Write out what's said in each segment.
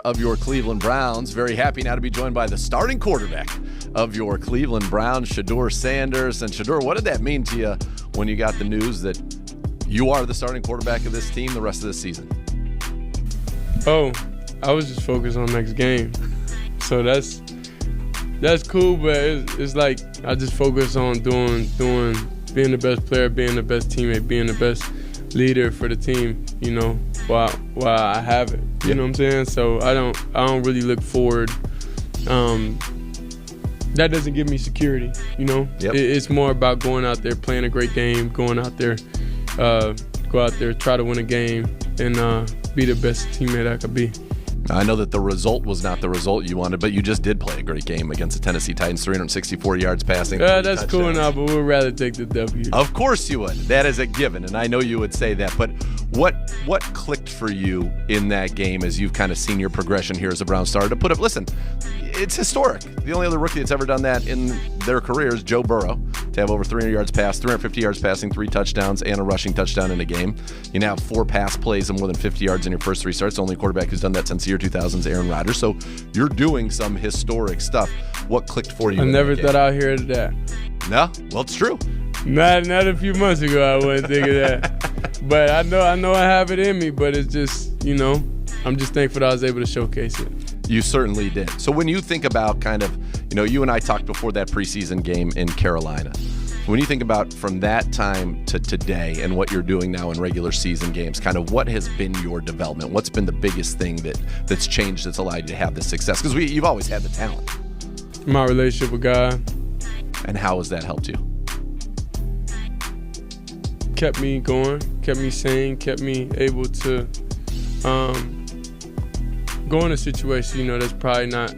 of your Cleveland Browns. Very happy now to be joined by the starting quarterback of your Cleveland Browns, Shedeur Sanders. And Shedeur, what did that mean to you when you got the news that you are the starting quarterback of this team the rest of the season? Oh, I was just focused on next game. So that's cool, but it's like I just focus on doing being the best player, being the best teammate, being the best leader for the team, while I have it. You know what I'm saying? So I don't really look forward. That doesn't give me security, It's more about going out there, playing a great game, going out there, go out there, try to win a game, and be the best teammate I could be. I know that the result was not the result you wanted, but you just did play a great game against the Tennessee Titans, 364 yards passing. That's cool now, but we'd rather take the W. Of course you would. That is a given, and I know you would say that. But what clicked for you in that game as you've kind of seen your progression here as a Brown starter to put up? Listen, it's historic. The only other rookie that's ever done that in their career is Joe Burrow, to have over 300 yards passed, 350 yards passing, 3 touchdowns, and a rushing touchdown in a game. You now have 4 pass plays and more than 50 yards in your first 3 starts. The only quarterback who's done that since the year 2000 is Aaron Rodgers. So you're doing some historic stuff. What clicked for you? I never thought I'd hear that. No? Well, it's true. Not a few months ago I wouldn't think of that. But I know I have it in me, but it's just, I'm just thankful that I was able to showcase it. You certainly did. So when you think about kind of, you and I talked before that preseason game in Carolina. When you think about from that time to today and what you're doing now in regular season games, kind of what has been your development? What's been the biggest thing that's changed that's allowed you to have this success? Because you've always had the talent. My relationship with God. And how has that helped you? Kept me going, kept me sane, kept me able to go in a situation, that's probably not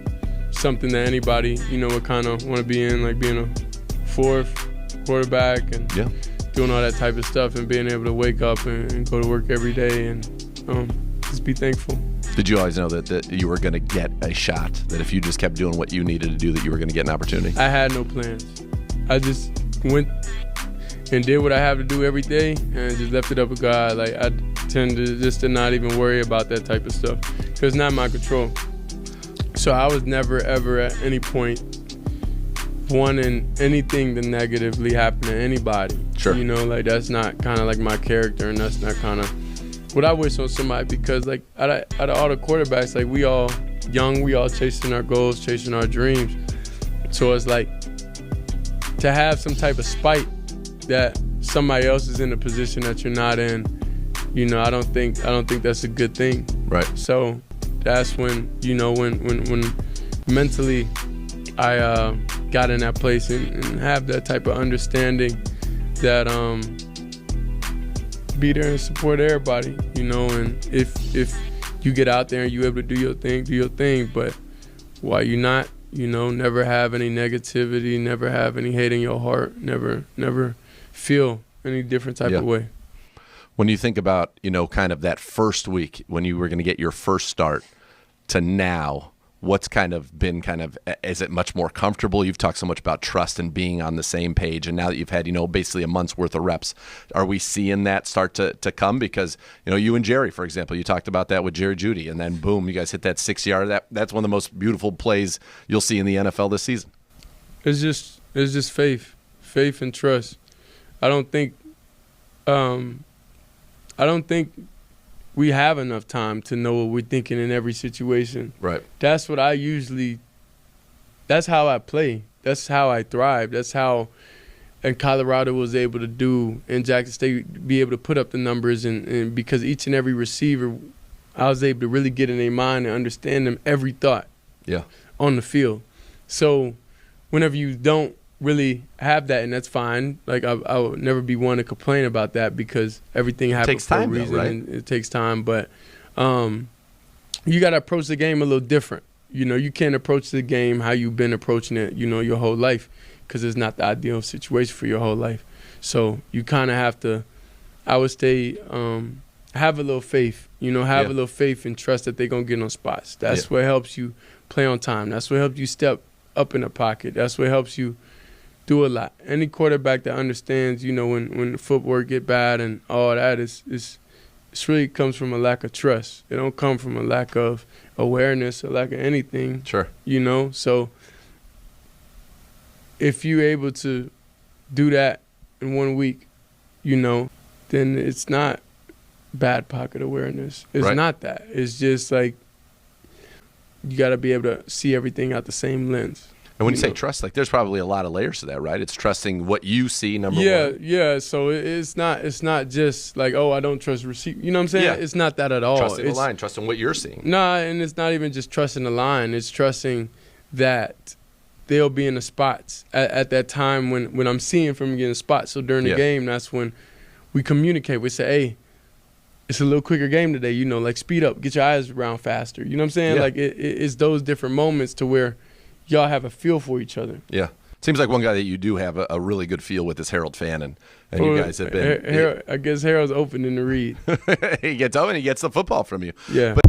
something that anybody, would kind of want to be in, like being a fourth quarterback and doing all that type of stuff and being able to wake up and go to work every day and just be thankful. Did you always know that you were going to get a shot, that if you just kept doing what you needed to do, that you were going to get an opportunity? I had no plans. I just went and did what I have to do every day and just left it up with God. Like I tend to not even worry about that type of stuff because it's not my control. So I was never ever at any point wanting anything to negatively happen to anybody. Sure. That's not kind of like my character, and that's not kind of what I wish on somebody, because like out of all the quarterbacks, like we all young, we all chasing our goals, chasing our dreams. So it's like to have some type of spite that somebody else is in a position that you're not in, I don't think that's a good thing. Right. So that's when, when mentally I got in that place and have that type of understanding that be there and support everybody, and if you get out there and you able to do your thing, but while you're not, never have any negativity, never have any hate in your heart, never feel any different type of way. When you think about, kind of that first week when you were going to get your first start to now, what's kind of been is it much more comfortable? You've talked so much about trust and being on the same page, and now that you've had, basically a month's worth of reps, are we seeing that start to come? Because, you and Jerry, for example, you talked about that with Jerry Jeudy, and then boom, you guys hit that 6-yard. That's one of the most beautiful plays you'll see in the NFL this season. It's just faith and trust. I don't think we have enough time to know what we're thinking in every situation. Right. That's how I play. That's how I thrive. That's how in Colorado was able to do, in Jackson State, be able to put up the numbers, and because each and every receiver, I was able to really get in their mind and understand them every thought on the field. So whenever you don't really have that, and that's fine. Like I would never be one to complain about that, because everything happens for a reason, though, right? And it takes time. But you got to approach the game a little different. You can't approach the game how you've been approaching it, your whole life, because it's not the ideal situation for your whole life. So you kind of have to, I would say, have a little faith. A little faith and trust that they're gonna get on spots. That's what helps you play on time. That's what helps you step up in the pocket. That's what helps you do a lot. Any quarterback that understands, when the footwork get bad and all that is This really comes from a lack of trust. It don't come from a lack of awareness or lack of anything. Sure. You know, so if you're able to do that in 1 week, you know, then it's not bad pocket awareness. It's Right. not that. It's just like you got to be able to see everything out the same lens. And when you say trust, like there's probably a lot of layers to that, right? It's trusting what you see, number one. Yeah. So it's not just like, oh, I don't trust receipt. You know what I'm saying? Yeah. It's not that at all. Trusting It's, the line, trusting what you're seeing. Nah, and it's not even just trusting the line. It's trusting that they'll be in the spots at that time when I'm seeing from getting spots. So during the game, that's when we communicate. We say, hey, it's a little quicker game today. You know, like speed up, get your eyes around faster. You know what I'm saying? Yeah. Like it's those different moments to where y'all have a feel for each other. Yeah. Seems like one guy that you do have a really good feel with is Harold Fannin. And you guys have been. I guess Harold's open in the read. He gets up and he gets the football from you. Yeah. But